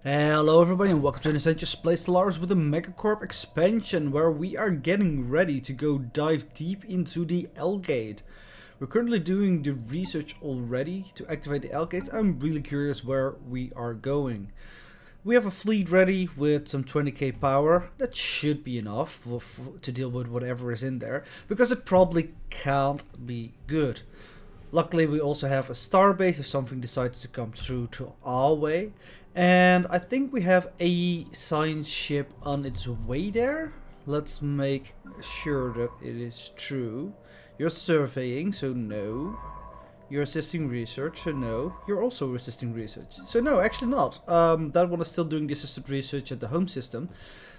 Hello everybody and welcome to an Essential Play Stellaris with the MegaCorp expansion, where we are getting ready to go dive deep into the L gate. We're currently doing the research already to activate the L gates. I'm really curious where we are going. We have a fleet ready with some 20k power. That should be enough to deal with whatever is in there, because it probably can't be good. Luckily, we also have a starbase if something decides to come through to our way. And I think we have a science ship on its way there. Let's make sure that it is true. You're surveying, so no. You're assisting research, so no. You're also assisting research, so no, actually not. That one is still doing the assisted research at the home system.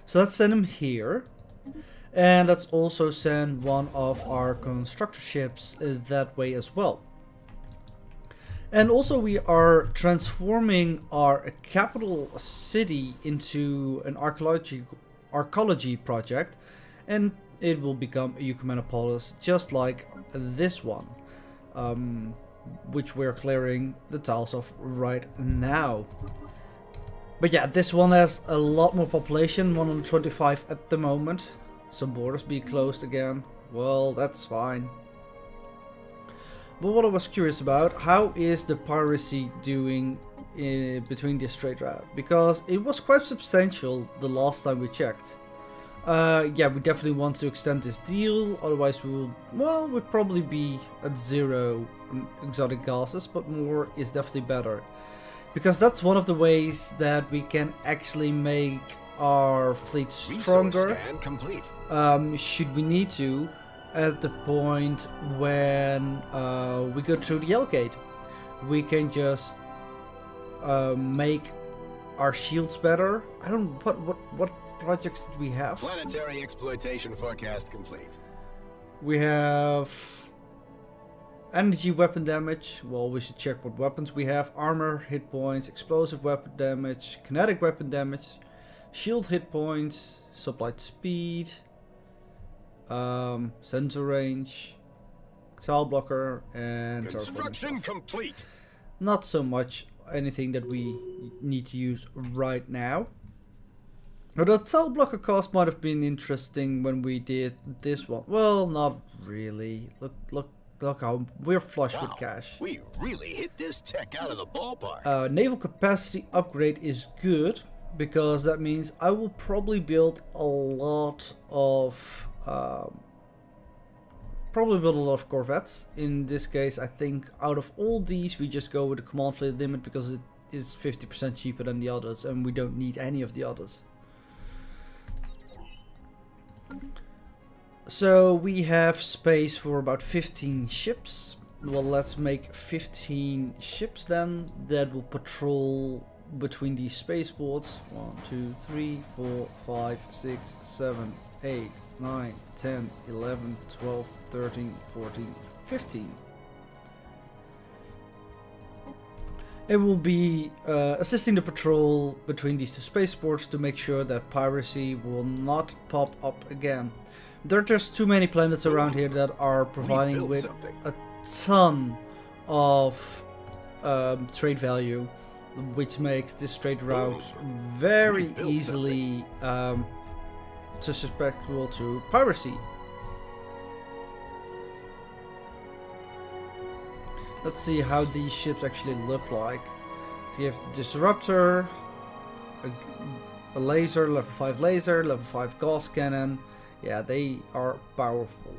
So let's send him here. And let's also send one of our constructor ships that way as well. And also we are transforming our capital city into an archaeology project. And it will become a Ecumenopolis just like this one. Which we're clearing the tiles of right now. But yeah, this one has a lot more population, 125 at the moment. Some borders be closed again. Well, that's fine. But what I was curious about, how is the piracy doing between this trade route? Because it was quite substantial the last time we checked. Yeah, we definitely want to extend this deal, otherwise we will, well, we'll probably be at 0 exotic gases, but more is definitely better. Because that's one of the ways that we can actually make our fleet stronger, should we need to, at the point when we go through the L gate. We can just make our shields better. I don't know, what projects did we have? Planetary exploitation forecast complete. We have energy weapon damage. Well, we should check what weapons we have. Armor, hit points, explosive weapon damage, kinetic weapon damage, shield hit points, sublight speed, sensor range, tile blocker, and construction complete. Not so much anything that we need to use right now. But the tile blocker cost might have been interesting when we did this one. Well, not really. Look how we're flush with cash. We really hit this tech out of the ballpark. Naval capacity upgrade is good, because that means I will probably build a lot of corvettes. In this case, I think out of all these, we just go with the command fleet limit because it is 50% cheaper than the others, and we don't need any of the others. So we have space for about 15 ships. Well, let's make 15 ships then that will patrol between these spaceports. 1, 2, 3, 4, 5, 6, 7, 8, 9, 10, 11, 12, 13, 14, 15. It will be assisting the patrol between these two spaceports to make sure that piracy will not pop up again. There are just too many planets around here that are providing with a ton of trade value, which makes this trade route very easily susceptible to piracy. Let's see how these ships actually look like. They have disruptor, a laser, level 5 laser, level 5 gas cannon. Yeah, they are powerful.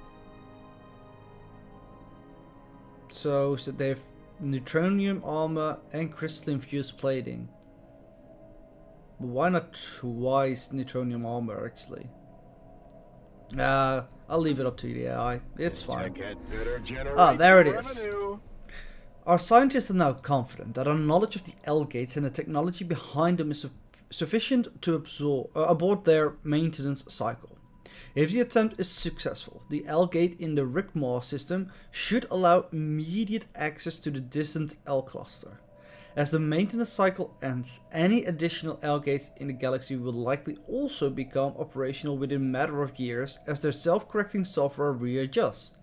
So they have neutronium armor and crystal infused plating. But why not twice neutronium armor actually? I'll leave it up to the AI. It's fine. Ah, there it is. Our scientists are now confident that our knowledge of the L gates and the technology behind them is sufficient to abort their maintenance cycle. If the attempt is successful, the L gate in the Rickmore system should allow immediate access to the distant L cluster. As the maintenance cycle ends, any additional L gates in the galaxy will likely also become operational within a matter of years as their self-correcting software readjusts.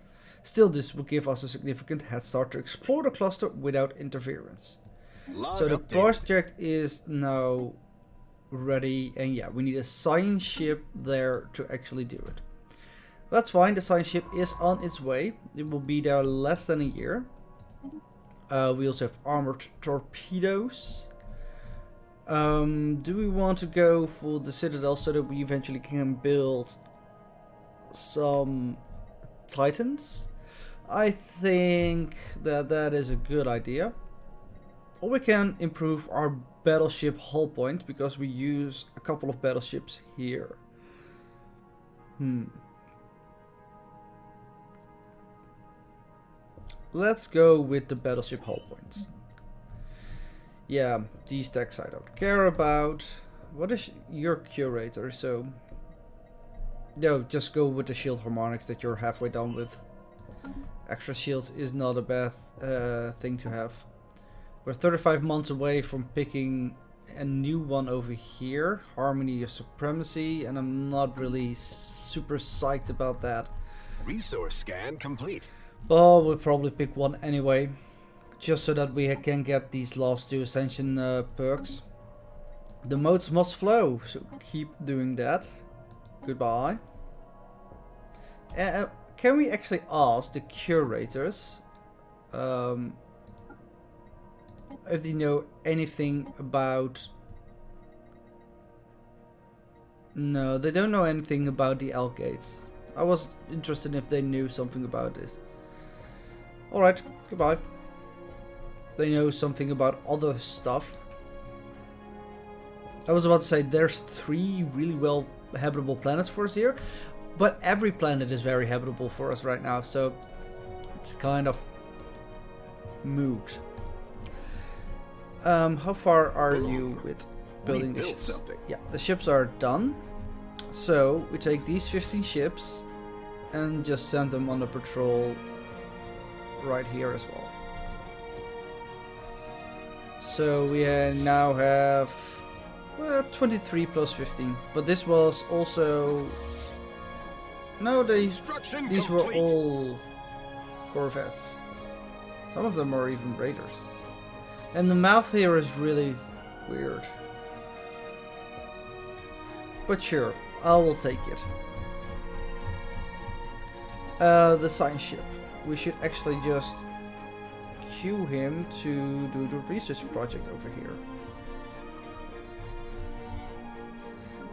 Still, this will give us a significant head start to explore the cluster without interference. So the project is now ready, and yeah, we need a science ship there to actually do it. That's fine, the science ship is on its way. It will be there less than a year. We also have armored torpedoes. Do we want to go for the Citadel so that we eventually can build some Titans? I think that that is a good idea. Or we can improve our battleship hull point because we use a couple of battleships here. Let's go with the battleship hull points. Yeah, these decks I don't care about. What is your curator? So, no, just go with the shield harmonics that you're halfway done with. Extra shields is not a bad thing to have. We're 35 months away from picking a new one over here, Harmony of Supremacy, and I'm not really super psyched about that. Resource scan complete. But we'll probably pick one anyway, just so that we can get these last two Ascension perks. The modes must flow, so keep doing that. Goodbye. Can we actually ask the curators if they know anything about... No, they don't know anything about the L gates. I was interested if they knew something about this. Alright, goodbye. They know something about other stuff. I was about to say there's 3 really well habitable planets for us here, but every planet is very habitable for us right now, so it's kind of moot. How far are you with building the ships? Something. Yeah, the ships are done. So we take these 15 ships and just send them on a patrol right here as well. So we now have 23 plus 15, but this was also... No, these were all corvettes. Some of them are even raiders. And the mouth here is really weird. But sure, I will take it. The science ship. We should actually just queue him to do the research project over here.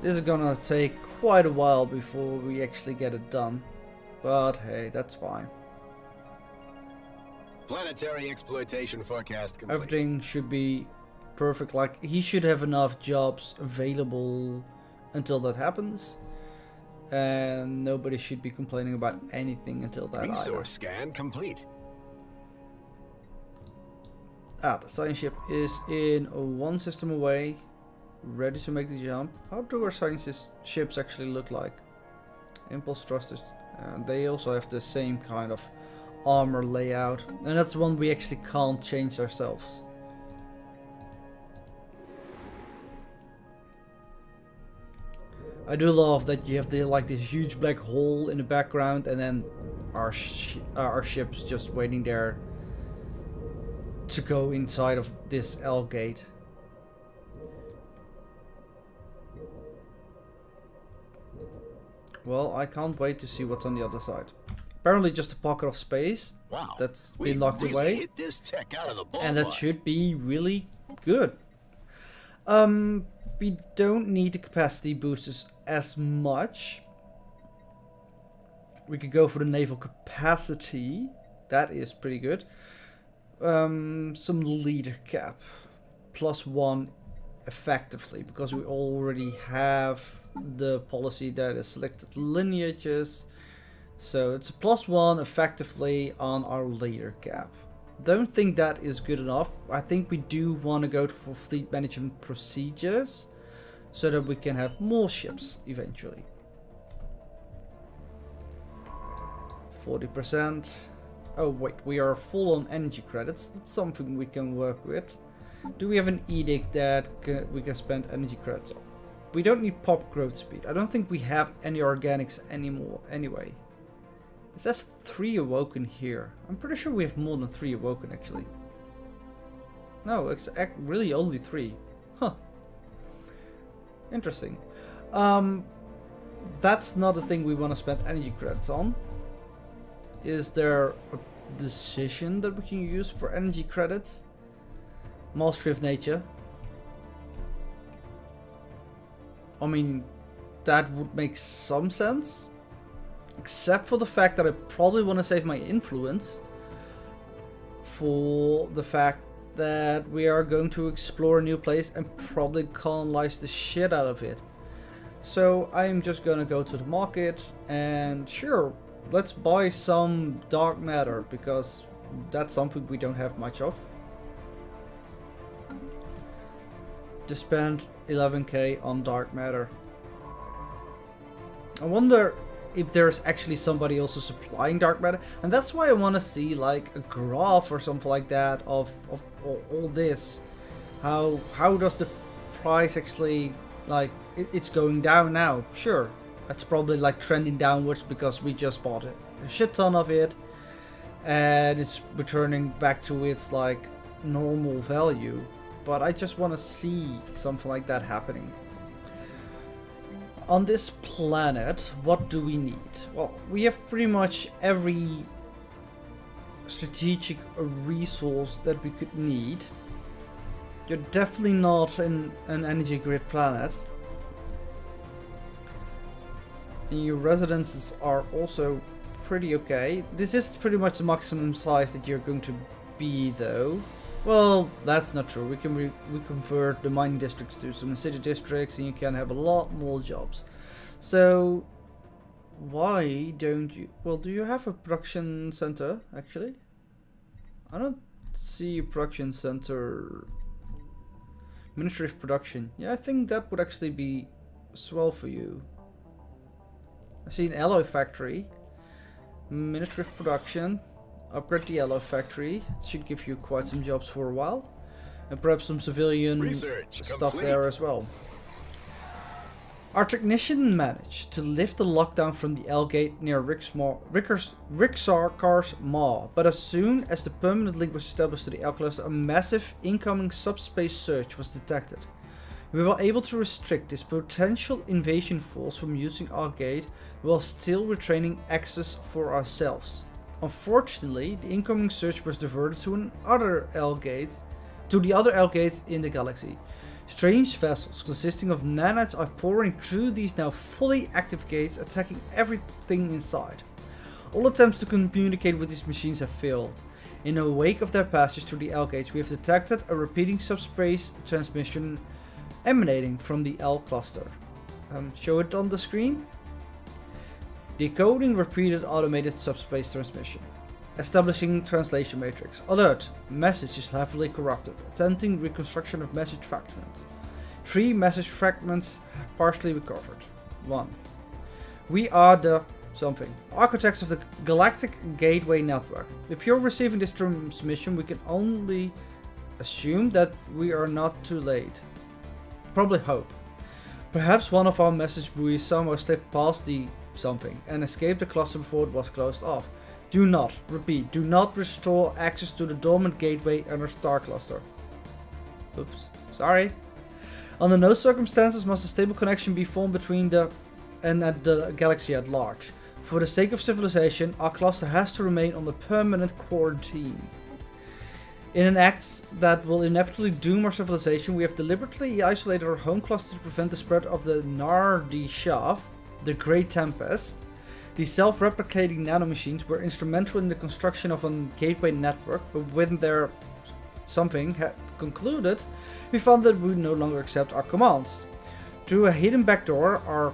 This is gonna take quite a while before we actually get it done. But hey, that's fine. Planetary exploitation forecast complete. Everything should be perfect. Like, he should have enough jobs available until that happens. And nobody should be complaining about anything until that Resource scan complete. The science ship is in 1 system away, ready to make the jump. How do our science ships actually look like? Impulse thrusters. They also have the same kind of armor layout, and that's one we actually can't change ourselves. I do love that you have this huge black hole in the background, and then our ships just waiting there to go inside of this L gate. Well, I can't wait to see what's on the other side. Apparently just a pocket of space that's been locked away. Hit this tech out of the ballpark. And that should be really good. We don't need the capacity boosters as much. We could go for the naval capacity. That is pretty good. Some leader cap. +1 effectively, because we already have the policy that is selected lineages. So it's a +1 effectively on our leader cap. Don't think that is good enough. I think we do want to go for fleet management procedures so that we can have more ships eventually. 40%. Oh wait, we are full on energy credits. That's something we can work with. Do we have an edict that we can spend energy credits on? We don't need pop growth speed. I don't think we have any organics anymore anyway. It says 3 awoken here. I'm pretty sure we have more than 3 awoken actually. No, it's really only 3. Huh. Interesting. That's not a thing we want to spend energy credits on. Is there a decision that we can use for energy credits? Mastery of nature. I mean, that would make some sense. Except for the fact that I probably want to save my influence for the fact that we are going to explore a new place and probably colonize the shit out of it. So I'm just gonna go to the market and sure, let's buy some dark matter because that's something we don't have much of. Just spend 11k on dark matter. I wonder if there's actually somebody also supplying dark matter, and that's why I want to see like a graph or something like that of all this. How does the price actually, like, it's going down now? Sure, that's probably like trending downwards because we just bought a shit ton of it and it's returning back to its like normal value, but I just want to see something like that happening. On this planet, what do we need? Well, we have pretty much every strategic resource that we could need. You're definitely not an energy grid planet. And your residences are also pretty okay. This is pretty much the maximum size that you're going to be though. Well, that's not true. We can convert the mining districts to some city districts and you can have a lot more jobs. So why don't you... Well, do you have a production center actually? I don't see a production center. Ministry of Production. Yeah, I think that would actually be swell for you. I see an alloy factory. Ministry of Production. Upgrade the alloy factory. It should give you quite some jobs for a while. And perhaps some civilian Research stuff complete. there as well. Our technician managed to lift the lockdown from the L gate near Rixarkar's Maw, but as soon as the permanent link was established to the L cluster, a massive incoming subspace surge was detected. We were able to restrict this potential invasion force from using our gate while still retaining access for ourselves. Unfortunately, the incoming surge was diverted to the other L gates in the galaxy. Strange vessels consisting of nanites are pouring through these now fully active gates, attacking everything inside. All attempts to communicate with these machines have failed. In the wake of their passage through the L gates, we have detected a repeating subspace transmission emanating from the L cluster. Show it on the screen. Decoding repeated automated subspace transmission. Establishing translation matrix. Alert! Message is heavily corrupted. Attempting reconstruction of message fragments. 3 message fragments partially recovered. 1. We are the something. Architects of the Galactic Gateway Network. If you're receiving this transmission, we can only assume that we are not too late. Probably hope. Perhaps one of our message buoys somehow slipped past the something and escaped the cluster before it was closed off. Do not, repeat, do not restore access to the dormant gateway under Star Cluster. Oops, sorry. Under no circumstances must a stable connection be formed between the galaxy at large. For the sake of civilization, our cluster has to remain under permanent quarantine. In an act that will inevitably doom our civilization, we have deliberately isolated our home cluster to prevent the spread of the Nardishav, the Great Tempest. These self-replicating nanomachines were instrumental in the construction of a gateway network, but when their something had concluded, we found that we would no longer accept our commands. Through a hidden backdoor, our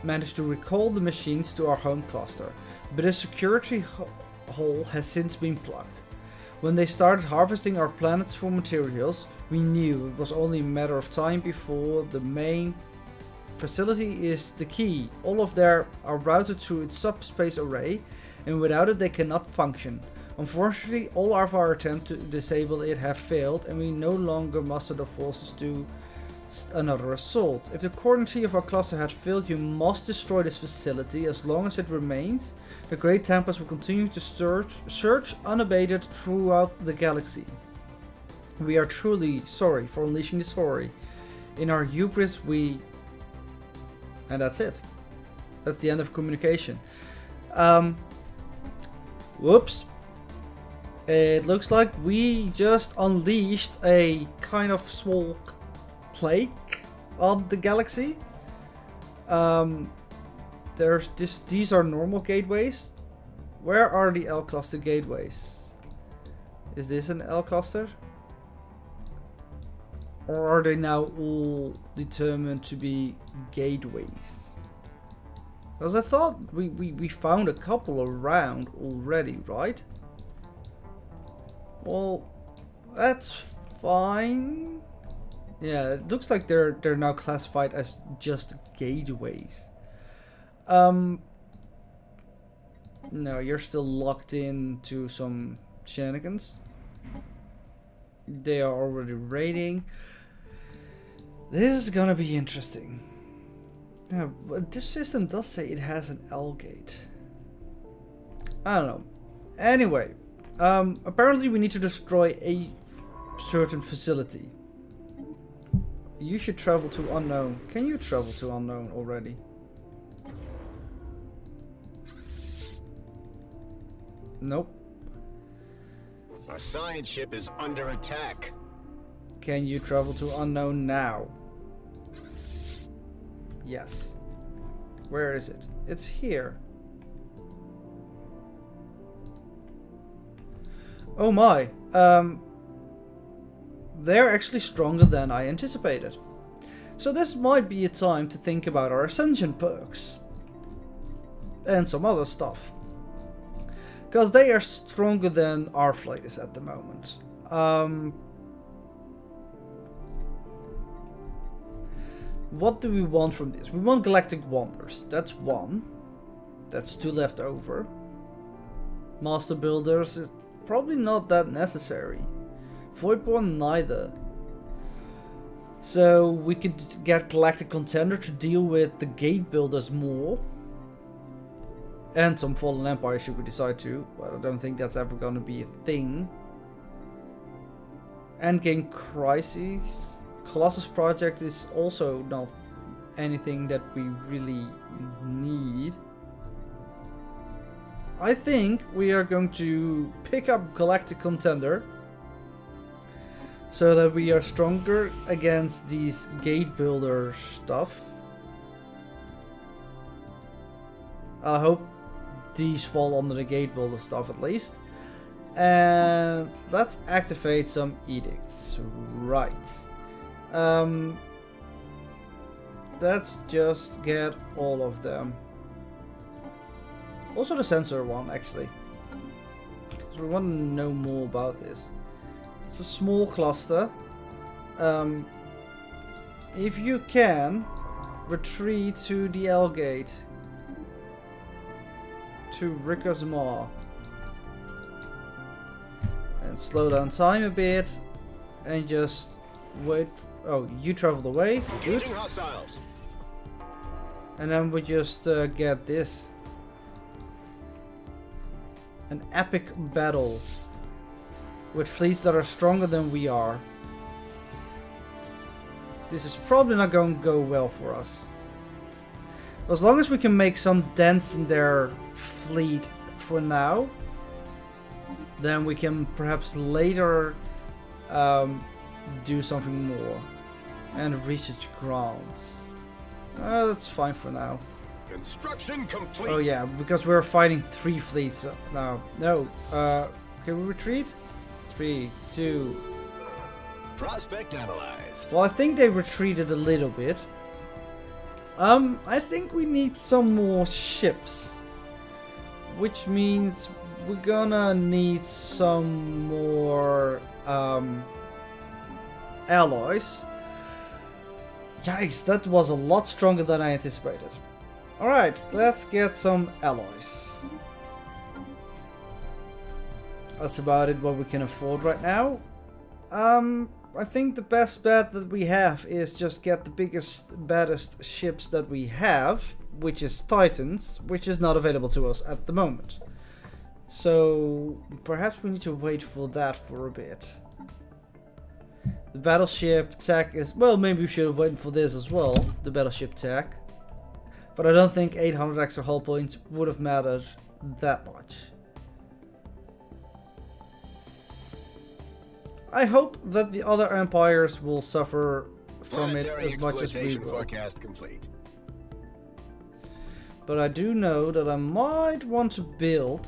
managed to recall the machines to our home cluster, but a security hole has since been plugged. When they started harvesting our planets for materials, we knew it was only a matter of time before the main facility is the key. All of them are routed through its subspace array, and without it they cannot function. Unfortunately, all of our attempts to disable it have failed, and we no longer muster the forces to another assault. If the quarantine of our cluster had failed, you must destroy this facility. As long as it remains, the Great Tempest will continue to search unabated throughout the galaxy. We are truly sorry for unleashing this horror. In our hubris, we And that's it. That's the end of communication. Whoops. It looks like we just unleashed a kind of small plague on the galaxy. These are normal gateways. Where are the L cluster gateways? Is this an L cluster? Or are they now all determined to be gateways? Because I thought we found a couple around already, right? Well, that's fine. Yeah, it looks like they're now classified as just gateways. No, you're still locked into some shenanigans. They are already raiding. This is gonna be interesting. Yeah, but this system does say it has an L gate. I don't know. Anyway, apparently we need to destroy a certain facility. You should travel to unknown. Can you travel to unknown already? Nope. Our science ship is under attack. Can you travel to unknown now? Yes. Where is it? It's here. Oh my. They're actually stronger than I anticipated. So this might be a time to think about our ascension perks. And some other stuff. Because they are stronger than our flight is at the moment. What do we want from this? We want Galactic Wonders. That's one. That's 2 left over. Master Builders is probably not that necessary. Voidborn neither. So we could get Galactic Contender to deal with the Gate Builders more. And some Fallen Empire should we decide to. But I don't think that's ever going to be a thing. Endgame Crises. Colossus Project is also not anything that we really need. I think we are going to pick up Galactic Contender. So that we are stronger against these Gate Builder stuff. I hope these fall under the Gate Builder stuff at least. And let's activate some edicts. Right. Let's just get all of them. Also the sensor one, actually. Because we want to know more about this. It's a small cluster. If you can, retreat to the L gate. To Ricker's Maw. And slow down time a bit. And just wait. Oh, you traveled away. Good. Hostiles. And then we just get this. An epic battle. With fleets that are stronger than we are. This is probably not going to go well for us. As long as we can make some dents in their fleet for now. Then we can perhaps later do something more. And research grants. That's fine for now. Construction complete. Oh yeah, because we're fighting 3 fleets now. No. Can we retreat? 3, 2. Prospect analyzed. Well, I think they retreated a little bit. I think we need some more ships. Which means we're gonna need some more alloys. Yikes, that was a lot stronger than I anticipated. Alright, let's get some alloys. That's about it what we can afford right now. I think the best bet that we have is just get the biggest, baddest ships that we have, which is Titans, which is not available to us at the moment. So perhaps we need to wait for that for a bit. The battleship tech is, well, maybe we should have waited for this as well, the battleship tech. But I don't think 800 extra hull points would have mattered that much. I hope that the other empires will suffer from it as much as we will. Forecast complete. But I do know that I might want to build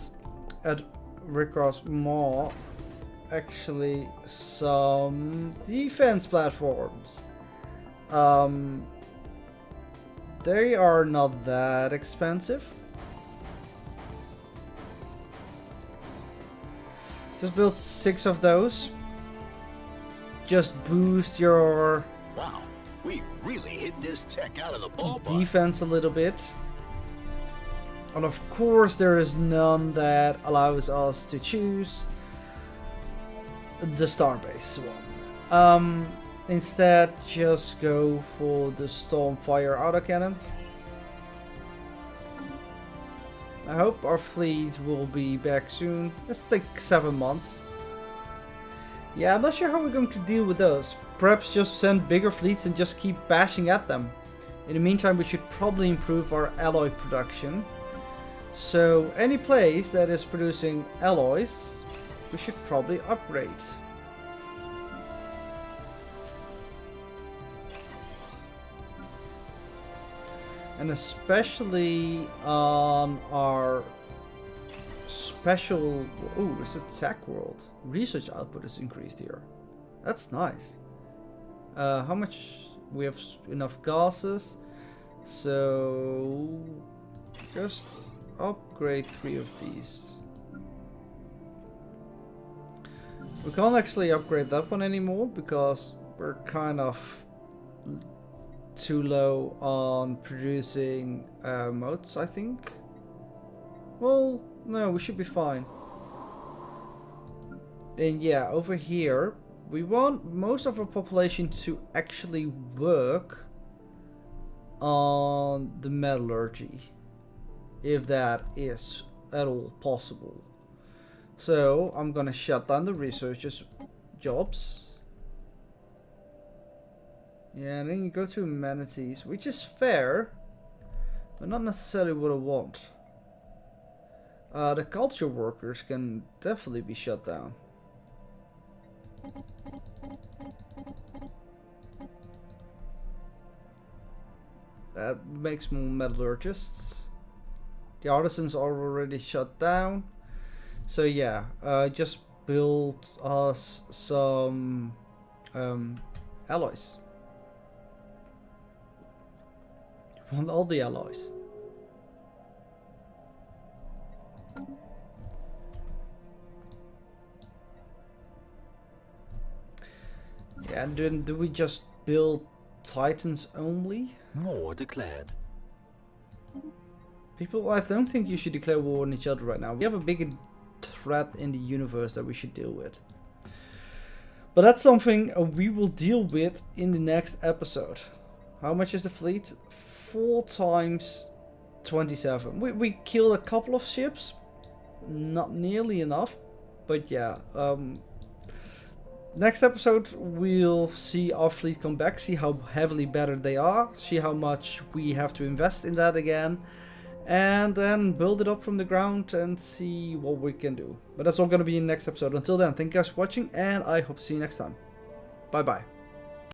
at Rickross Maw actually some defense platforms. They are not that expensive. Just build 6 of those. Just boost your Wow, we really hit this tech out of the ballpark. defense a little bit. And of course there is none that allows us to choose the Starbase one. Instead just go for the Stormfire autocannon. I hope our fleet will be back soon. It's like 7 months. Yeah, I'm not sure how we're going to deal with those. Perhaps just send bigger fleets and just keep bashing at them. In the meantime, we should probably improve our alloy production. So any place that is producing alloys, we should probably upgrade. And especially on our special... Oh, it's a tech world. Research output is increased here. That's nice. How much? We have enough gases. So just upgrade 3 of these. We can't actually upgrade that one anymore because we're kind of too low on producing motes, I think. Well, no, we should be fine. And yeah, over here, we want most of our population to actually work on the metallurgy, if that is at all possible. So I'm gonna shut down the researchers' jobs. Yeah, and then you go to amenities, which is fair, but not necessarily what I want. The culture workers can definitely be shut down. That makes more metallurgists. The artisans are already shut down. So yeah, just build us some alloys. Want all the alloys. Yeah, and then do we just build Titans only? War declared. People, I don't think you should declare war on each other right now. We have a big threat in the universe that we should deal with. But that's something we will deal with in the next episode. How much is the fleet? 4 times 27. We killed a couple of ships. Not nearly enough. But yeah. Next episode we'll see our fleet come back. See how heavily better they are. See how much we have to invest in that again. And then build it up from the ground and see what we can do. But that's all going to be in the next episode. Until then, thank you guys for watching. And I hope to see you next time. Bye bye.